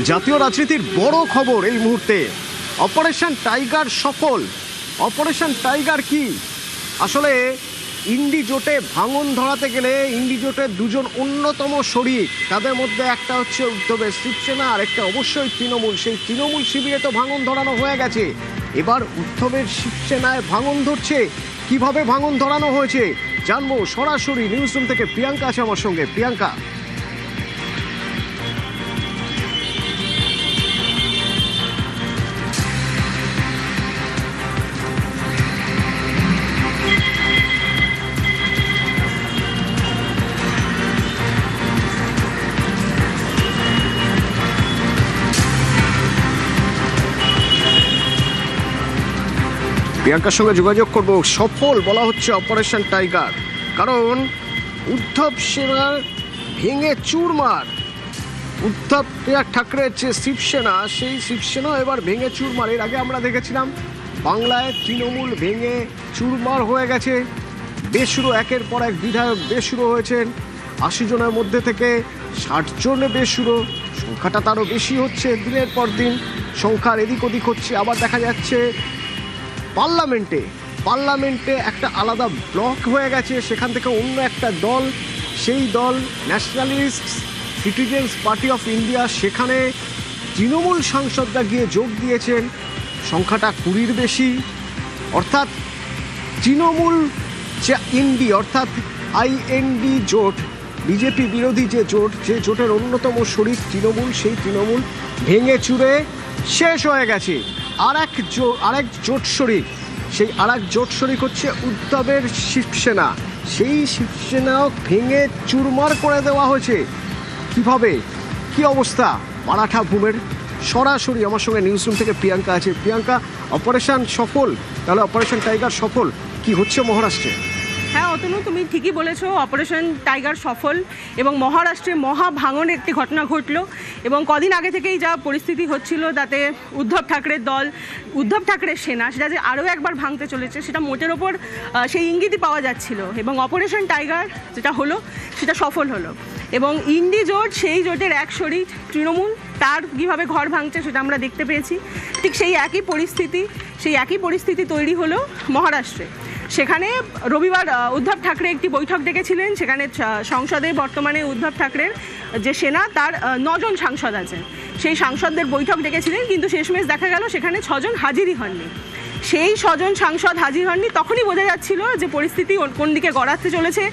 জাতীয় রাজনীতির বড় খবর এই মুহূর্তে, অপারেশন টাইগার সফল। অপারেশন টাইগার কি? আসলে ইন্ডি জোটে ভাঙন ধরাতে গেলে ইন্ডি জোটের দুজন অন্যতম শরিক, তাদের মধ্যে একটা হচ্ছে উদ্ধবের শিবসেনা আর একটা অবশ্যই তৃণমূল। সেই তৃণমূল শিবিরে তো ভাঙন ধরানো হয়ে গেছে, এবার উদ্ধবের শিবসেনায় ভাঙন ধরছে। কিভাবে ভাঙন ধরানো হয়েছে জানবো সরাসরি নিউজ রুম থেকে। প্রিয়াঙ্কা আছে আমার সঙ্গে। প্রিয়াঙ্কা, প্রিয়াঙ্কার সঙ্গে যোগাযোগ করব। সফল বলা হচ্ছে অপারেশন টাইগার, কারণ উদ্ধব সেনার ভেঙে চুরমার। উদ্ধব ঠাকরের যে শিবসেনা, সেই শিবসেনা এবার ভেঙে চুরমার। এর আগে আমরা দেখেছিলাম বাংলায় তৃণমূল ভেঙে চুরমার হয়ে গেছে। বেসুরো একের পর এক বিধায়ক বেসুরো হয়েছেন। 80 জনের মধ্যে থেকে 60 জনে বেসুরো। সংখ্যাটা তারও বেশি হচ্ছে, দিনের পর দিন সংখ্যার এদিক ওদিক হচ্ছে। আবার দেখা যাচ্ছে পার্লামেন্টে একটা আলাদা ব্লক হয়ে গেছে, সেখান থেকে অন্য একটা দল, সেই দল nationalist citizens party of India, সেখানে তৃণমূল সাংসদরা গিয়ে যোগ দিয়েছেন। সংখ্যাটা 20-র বেশি। অর্থাৎ তৃণমূল যে ইন্ডি অর্থাৎ IND জোট, বিজেপি বিরোধী যে জোট, যে জোটের অন্যতম শরিক তৃণমূল, সেই তৃণমূল ভেঙে চুরে শেষ হয়ে গেছে। আরেক জোট শরিক, সেই আরেক জোট শরিক হচ্ছে উদ্ধবের শিবসেনা। সেই শিবসেনাও ভেঙে চুরমার করে দেওয়া হয়েছে। কিভাবে, কি অবস্থা মারাঠা ভূমের? সরাসরি আমার সঙ্গে নিউজ রুম থেকে প্রিয়াঙ্কা আছে। প্রিয়াঙ্কা, অপারেশন সফল, তাহলে অপারেশন টাইগার সফল, কি হচ্ছে মহারাষ্ট্রে? হ্যাঁ অতনু, তুমি ঠিকই বলেছো, অপারেশন টাইগার সফল এবং মহারাষ্ট্রে মহা ভাঙনের একটি ঘটনা ঘটলো। এবং কদিন আগে থেকেই যা পরিস্থিতি হচ্ছিল, তাতে উদ্ধব ঠাকরের দল, উদ্ধব ঠাকরের সেনা, সেটা যে আরও একবার ভাঙতে চলেছে সেটা মোটের ওপর সেই ইঙ্গিতই পাওয়া যাচ্ছিল। এবং অপারেশন টাইগার যেটা হলো সেটা সফল হলো। এবং ইন্ডি জোট, সেই জোটের এক শরিক তৃণমূল, তার কীভাবে ঘর ভাঙছে সেটা আমরা দেখতে পেয়েছি। ঠিক সেই একই পরিস্থিতি তৈরি হলো মহারাষ্ট্রে। সেখানে রবিবার উদ্ধব ঠাকরে একটি বৈঠক ডেকেছিলেন। সেখানে সংসদে বর্তমানে উদ্ধব ঠাকরের যে সেনা, তার 9 জন সাংসদ আছেন। সেই সাংসদদের বৈঠক ডেকেছিলেন, কিন্তু শেষমেশ দেখা গেল সেখানে 6 জন হাজিরই হননি। সেই 6 জন সাংসদ হাজির হননি, তখনই বোঝা যাচ্ছিল যে পরিস্থিতি কোন দিকে গড়াতে চলেছে।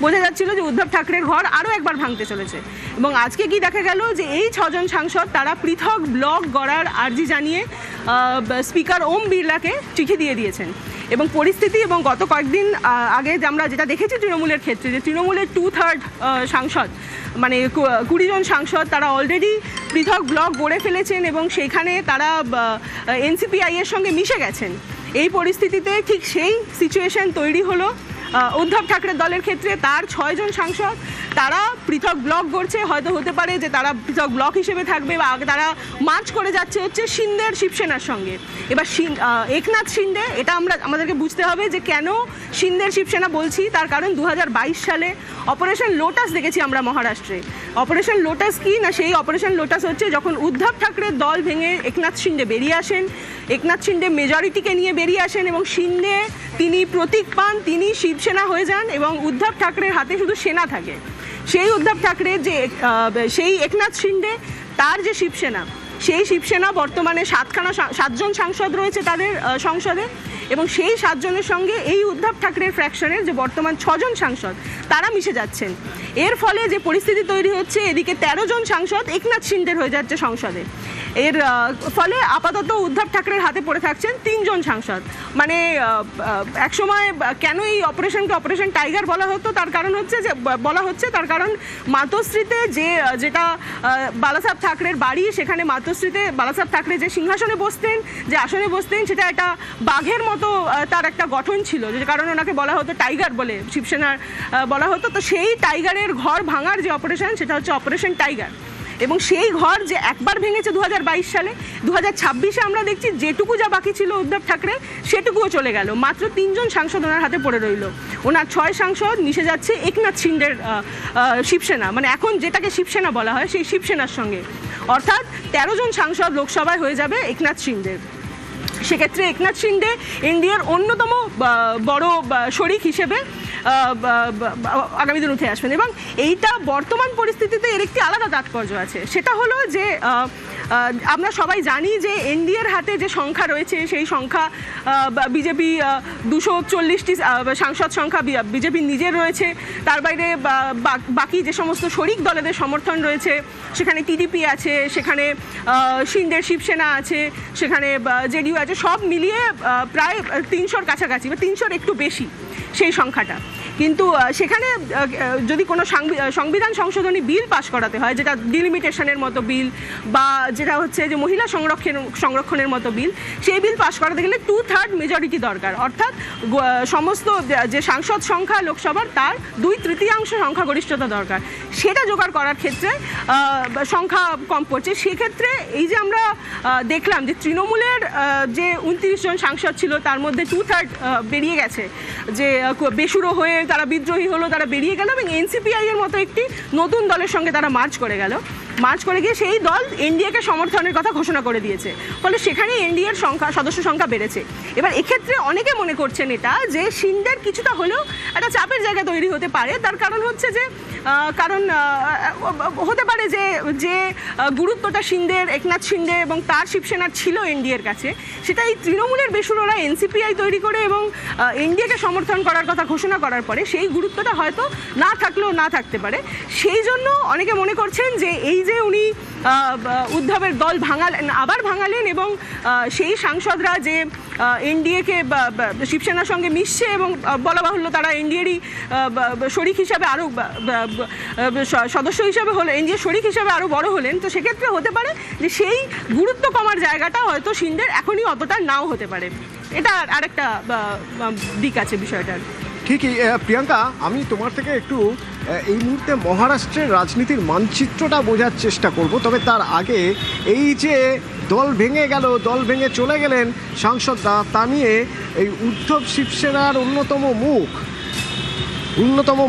বোঝা যাচ্ছিল যে উদ্ধব ঠাকরের ঘর আরও একবার ভাঙতে চলেছে। এবং আজকে কি দেখা গেল যে এই 6 জন সাংসদ তারা পৃথক ব্লক গড়ার আর্জি জানিয়ে স্পিকার ওম বিড়লাকে চিঠি দিয়ে দিয়েছেন। এবং পরিস্থিতি, এবং গত কয়েকদিন আগে আমরা যেটা দেখেছি তৃণমূলের ক্ষেত্রে, যে তৃণমূলের 2/3 সাংসদ, মানে 20 জন সাংসদ, তারা অলরেডি পৃথক ব্লক গড়ে ফেলেছেন এবং সেখানে তারা NCPI এর সঙ্গে মিশে গেছেন। এই পরিস্থিতিতে ঠিক সেই সিচুয়েশন তৈরি হলো উদ্ধব ঠাকরের দলের ক্ষেত্রে। তার 6 জন সাংসদ তারা পৃথক ব্লক গড়ছে। হয়তো হতে পারে যে তারা পৃথক ব্লক হিসেবে থাকবে, বা তারা মার্চ করে যাচ্ছে হচ্ছে শিন্দের শিবসেনার সঙ্গে। এবার একনাথ শিন্ডে, এটা আমাদেরকে বুঝতে হবে যে কেন শিন্দের শিবসেনা বলছি। তার কারণ 2022 সালে অপারেশন লোটাস দেখেছি আমরা মহারাষ্ট্রে। অপারেশন লোটাস কি না, সেই অপারেশন লোটাস হচ্ছে যখন উদ্ধব ঠাকরের দল ভেঙে একনাথ শিন্ডে বেরিয়ে আসেন, একনাথ শিন্ডে মেজরিটিকে নিয়ে বেরিয়ে আসেন এবং শিন্ডে তিনি প্রতীক পান, তিনি শিবসেনা হয়ে যান এবং উদ্ধব ঠাকরের হাতে শুধু সেনা থাকে। সেই উদ্ধব ঠাকরে যে সেই একনাথ শিন্ডে, তার যে শিবসেনা, সেই শিবসেনা বর্তমানে 7 জন সাংসদ রয়েছে তাদের সংসদে। এবং সেই 7 জনের সঙ্গে এই উদ্ধব ঠাকরের ফ্র্যাকশনের যে বর্তমান 6 জন সাংসদ, তারা মিশে যাচ্ছেন। এর ফলে যে পরিস্থিতি তৈরি হচ্ছে, এদিকে 13 জন সাংসদ একনাথ শিন্ডের হয়ে যাচ্ছে সংসদে। এর ফলে আপাতত উদ্ধব ঠাকরের হাতে পড়ে থাকছেন 3 জন সাংসদ। মানে একসময় কেন এই অপারেশনকে অপারেশন টাইগার বলা হতো, তার কারণ হচ্ছে যে তার কারণ মাতোশ্রীতে যেটা বালাসাহেব ঠাকরের বাড়ি, সেখানে মাতোশ্রীতে বালাসাহেব ঠাকরে যে সিংহাসনে বসতেন, যে আসনে বসতেন, সেটা একটা বাঘের মতো তার একটা গঠন ছিল, যে কারণে ওনাকে বলা হতো টাইগার বলে, শিবসেনার বলা হতো। তো সেই টাইগারের ঘর ভাঙার যে অপারেশন, সেটা হচ্ছে অপারেশন টাইগার। এবং সেই ঘর যে একবার ভেঙেছে 2022 সালে, 2026-এ আমরা দেখছি যেটুকু যা বাকি ছিল উদ্ধব ঠাকরে সেটুকুও চলে গেল। মাত্র 3 জন সাংসদ ওনার হাতে পড়ে রইল। ওনার 6 সাংসদ মিশে যাচ্ছে একনাথ শিন্ডের শিবসেনা, মানে এখন যেটাকে শিবসেনা বলা হয় সেই শিবসেনার সঙ্গে, অর্থাৎ 13 জন সাংসদ লোকসভায় হয়ে যাবে একনাথ শিন্ডের। সেক্ষেত্রে একনাথ শিন্ডে এনডিএর অন্যতম বড় শরিক হিসেবে আগামী দিন উঠে আসবেন। এবং এইটা বর্তমান পরিস্থিতিতে এর একটি আলাদা তাৎপর্য আছে, সেটা হলো যে আমরা সবাই জানি যে এনডিএর হাতে যে সংখ্যা রয়েছে সেই সংখ্যা বিজেপি 240টি সাংসদ সংখ্যা বিজেপি নিজের রয়েছে, তার বাইরে বাকি যে সমস্ত শরিক দলেদের সমর্থন রয়েছে, সেখানে টিডিপি আছে, সেখানে শিন্ডের শিবসেনা আছে, সেখানে জেডিইউ আছে, সব মিলিয়ে প্রায় 300-র কাছাকাছি বা 300-র একটু বেশি সেই সংখ্যাটা। কিন্তু সেখানে যদি কোনো সংবিধান সংশোধনী বিল পাশ করাতে হয়, যেটা ডিলিমিটেশনের মতো বিল বা যেটা হচ্ছে যে মহিলা সংরক্ষণের মতো বিল, সেই বিল পাশ করাতে গেলে 2/3 মেজরিটি দরকার, অর্থাৎ সমস্ত যে সাংসদ সংখ্যা লোকসভার তার 2/3 সংখ্যাগরিষ্ঠতা দরকার। সেটা জোগাড় করার ক্ষেত্রে সংখ্যা কম পড়ছে। সেক্ষেত্রে এই যে আমরা দেখলাম যে তৃণমূলের যে 29 জন সাংসদ ছিল তার মধ্যে 2/3 বেরিয়ে গেছে, যে বেসুরো হয়ে তারা বিদ্রোহী হলো, তারা বেরিয়ে গেল এবং এনসিপিআই এর মতো একটি নতুন দলের সঙ্গে তারা মার্চ করে গেল। মার্চ করে গিয়ে সেই দল এনডিএকে সমর্থনের কথা ঘোষণা করে দিয়েছে, ফলে সেখানে এনডিএর সদস্য সংখ্যা বেড়েছে। এবার এক্ষেত্রে অনেকে মনে করছেন এটা যে শিন্ডের কিছুটা হলেও একটা চাপের জায়গা তৈরি হতে পারে। তার কারণ হচ্ছে যে হতে পারে যে গুরুত্বটা শিন্ডের, একনাথ শিন্ডে এবং তার শিবসেনার ছিল এনডিএর কাছে, সেটা এই তৃণমূলের বেসুরোরা এনসিপিআই তৈরি করে এবং এনডিএকে সমর্থন করার কথা ঘোষণা করার পরে সেই গুরুত্বটা হয়তো না থাকলেও না থাকতে পারে। সেই জন্য অনেকে মনে করছেন যে এই যে উনি উদ্ধবের দল আবার ভাঙালেন এবং সেই সাংসদরা যে এনডিএকে শিবসেনার সঙ্গে মিশছে এবং বলা বাহুল্য তারা এনডিএরই শরিক হিসাবে আরও সদস্য হিসাবে হলো, এনডিএ শরিক হিসাবে আরও বড় হলেন, তো সেক্ষেত্রে হতে পারে যে সেই গুরুত্ব কমার জায়গাটা হয়তো শিন্ডের এখনই অতটা নাও হতে পারে। এটা আরেকটা দিক আছে বিষয়টার। ঠিকই। প্রিয়াঙ্কা, আমি তোমার থেকে একটু এই মুহূর্তে মহারাষ্ট্রের রাজনীতির মানচিত্রটা বোঝার চেষ্টা করব, তবে তার আগে এই যে দল ভেঙে গেল, দল ভেঙে চলে গেলেন সাংসদরা, তা নিয়ে এই উদ্ধব শিবসেনার অন্যতম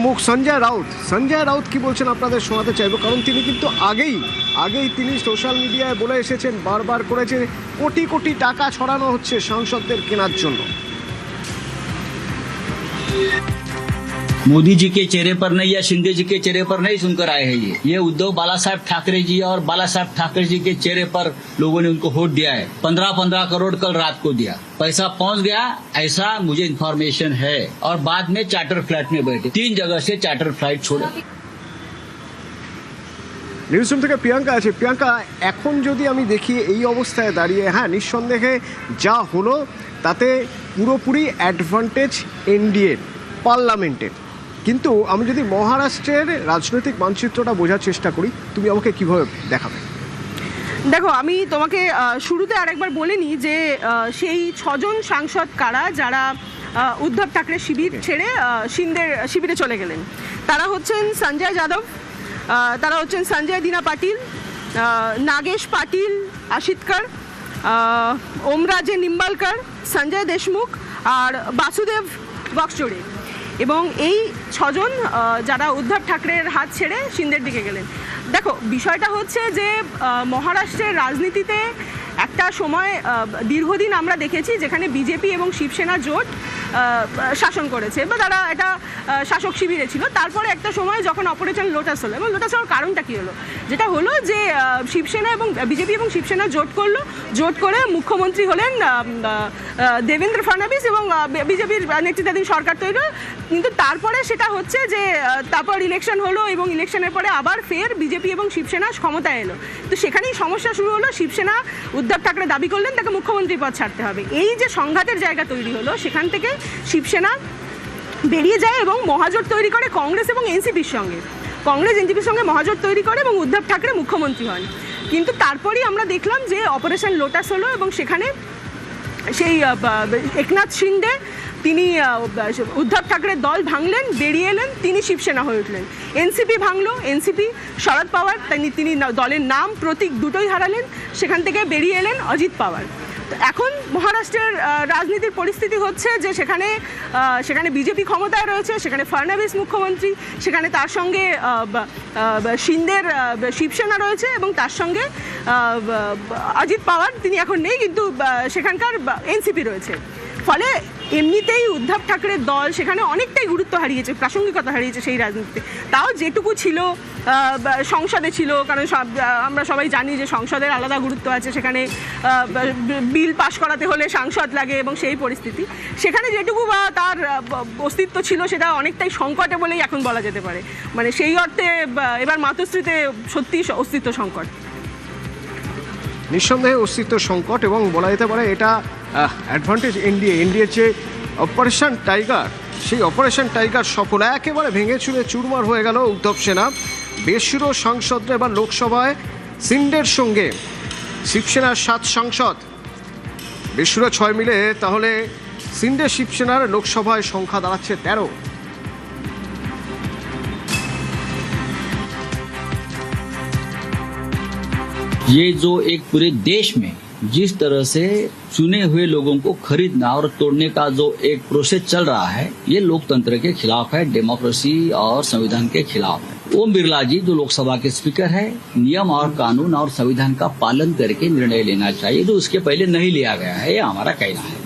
মুখ সঞ্জয় রাউত কি বলছেন আপনাদের শোনাতে চাইবো, কারণ তিনি কিন্তু আগেই তিনি সোশ্যাল মিডিয়ায় বলে এসেছেন, বারবার করেছে কোটি কোটি টাকা ছড়ানো হচ্ছে সাংসদদের কেনার জন্য। मोदी जी के चेहरे पर नहीं या शिंदे जी के चेहरे पर नहीं सुनकर आए हैं। ये उद्धव बाला साहब ठाकरे जी और बाला साहब ठाकरे जी के चेहरे पर लोगों ने उनको वोट दिया है। 15 करोड़ कल रात को दिया, पैसा पहुंच गया ऐसा मुझे इन्फॉर्मेशन है। और बाद में चार्टर फ्लाइट में बैठे, 3 जगह से चार्टर फ्लाइट छोड़े। নিউজরুম থেকে প্রিয়াঙ্কা আছে। প্রিয়াঙ্কা, এখন যদি আমি দেখি এই অবস্থায় দাঁড়িয়ে, হ্যাঁ নিঃসন্দেহে যা হলো তাতে পুরোপুরি অ্যাডভান্টেজ এনডিএর পার্লামেন্টের, কিন্তু আমি যদি মহারাষ্ট্রের রাজনৈতিক মানচিত্রটা বোঝার চেষ্টা করি, তুমি আমাকে কিভাবে দেখাবে? দেখো, আমি তোমাকে শুরুতে আরেকবার বলে নিই যে সেই 6 জন সাংসদ কারা যারা উদ্ধব ঠাকরে শিবির ছেড়ে শিন্দের শিবিরে চলে গেলেন। তারা হচ্ছেন সঞ্জয় যাদব, তারা হচ্ছেন সঞ্জয় দিনা পাটিল, নাগেশ পাটিল আশিতকর, ওমরাজে নিম্বালকর, সঞ্জয় দেশমুখ আর বাসুদেব বক্সচোরে। এবং এই 6 জন যারা উদ্ধব ঠাকরের হাত ছেড়ে শিন্দের দিকে গেলেন। দেখো, বিষয়টা হচ্ছে যে মহারাষ্ট্রের রাজনীতিতে একটা সময় দীর্ঘদিন আমরা দেখেছি যেখানে বিজেপি এবং শিবসেনা জোট শাসন করেছে বা তারা এটা শাসক শিবিরে ছিল। তারপরে একটা সময় যখন অপারেশন লোটাস হলো, এবং লোটাস হওয়ার কারণটা কী হলো, যেটা হলো যে শিবসেনা এবং বিজেপি এবং শিবসেনা জোট করে মুখ্যমন্ত্রী হলেন দেবেন্দ্র ফডনবিস এবং বিজেপির নেতৃত্বাধীন সরকার তৈরি। কিন্তু তারপরে সেটা হচ্ছে যে তারপর ইলেকশন হলো এবং ইলেকশনের পরে আবার ফের বিজেপি এবং শিবসেনা ক্ষমতায় এলো। তো সেখানেই সমস্যা শুরু হলো। শিবসেনা উদ্ধব ঠাকরে দাবি করলেন তাকে মুখ্যমন্ত্রী পদ ছাড়তে হবে। এই যে সংঘাতের জায়গা তৈরি হলো, সেখান থেকে শিবসেনা বেরিয়ে যায় এবং মহাজোট তৈরি করে কংগ্রেস এবং এনসিপির সঙ্গে মহাজোট তৈরি করে এবং উদ্ধব ঠাকরে মুখ্যমন্ত্রী হন। কিন্তু তারপরেই আমরা দেখলাম যে অপারেশন লোটাস হলো এবং সেখানে সেই একনাথ শিন্ডে তিনি উদ্ধব ঠাকরের দল ভাঙলেন, বেরিয়ে এলেন, তিনি শিবসেনা হয়ে উঠলেন। এনসিপি ভাঙলো, এনসিপি শরদ পাওয়ার, তিনি দলের নাম প্রতীক দুটোই হারালেন, সেখান থেকে বেরিয়ে এলেন অজিত পাওয়ার। তো এখন মহারাষ্ট্রের রাজনীতির পরিস্থিতি হচ্ছে যে সেখানে বিজেপি ক্ষমতায় রয়েছে, সেখানে ফাডনাভিস মুখ্যমন্ত্রী, সেখানে তার সঙ্গে শিন্দের শিবসেনা রয়েছে এবং তার সঙ্গে অজিত পাওয়ার তিনি এখন নেই, কিন্তু সেখানকার এনসিপি রয়েছে। ফলে এমনিতেই উদ্ধব ঠাকরের দল সেখানে অনেকটাই গুরুত্ব হারিয়েছে, প্রাসঙ্গিকতা হারিয়েছে সেই রাজনীতিতে। তাও যেটুকু ছিল সংসদে ছিল, কারণ আমরা সবাই জানি যে সংসদের আলাদা গুরুত্ব আছে, সেখানে বিল পাশ করাতে হলে সাংসদ লাগে এবং সেই পরিস্থিতি, সেখানে যেটুকু তার অস্তিত্ব ছিল সেটা অনেকটাই সংকটে বলেই এখন বলা যেতে পারে। মানে সেই অর্থে এবার মাতৃশ্রীতে সত্যি অস্তিত্ব সংকট, নিঃসন্দেহে অস্তিত্ব সংকট, এবং বলা যেতে পারে এটা অ্যাডভান্টেজ এনডিএর যে অপারেশন টাইগার, সেই অপারেশন টাইগার সফল, একেবারে ভেঙে চুরে চুরমার হয়ে গেল উদ্ধব সেনা। বেসুরো সাংসদরা এবার লোকসভায় সিন্ডের সঙ্গে শিবসেনার 7 সাংসদ, বেসুরো 6 মিলে, তাহলে সিন্ডে শিবসেনার লোকসভায় সংখ্যা দাঁড়াচ্ছে 13। ये जो एक पूरे देश में जिस तरह से चुने हुए लोगों को खरीदना और तोड़ने का जो एक प्रोसेस चल रहा है, ये लोकतंत्र के खिलाफ है, डेमोक्रेसी और संविधान के खिलाफ है। ओम बिरला जी जो लोकसभा के स्पीकर है, नियम और कानून और संविधान का पालन करके निर्णय लेना चाहिए, जो उसके पहले नहीं लिया गया है, ये हमारा कहना है।